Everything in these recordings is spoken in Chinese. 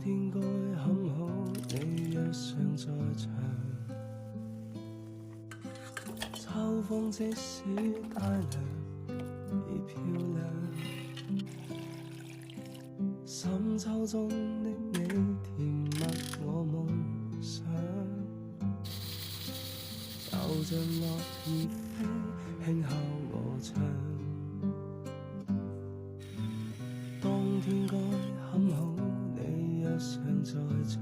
天該很好，你若尚在場。秋風即使太涼，已漂亮。深秋中的你，甜蜜我夢想。就像落葉飛，輕敲我窗。當天該很好，你若尚在場。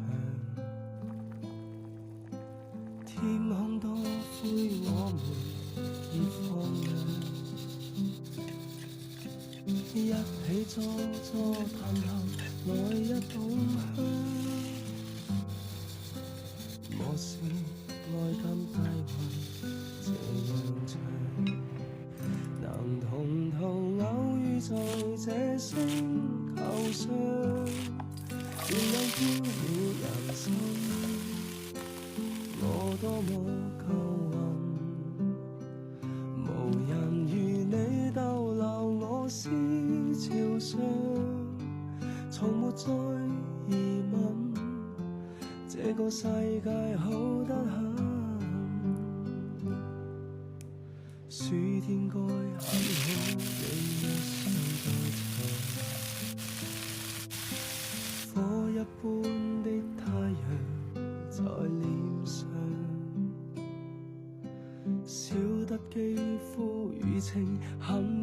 天空多灰，我們已放亮。一起坐坐談談來日動向。我是愛今低溫這樣長，能同途偶遇在這星球上，原諒飄渺人生，我多麼幸運，無人如你逗留我思潮上，從沒再疑問，這個世界好得很。暑天該很好，你若尚在場。火一般的太陽在臉上，燒得肌膚與情很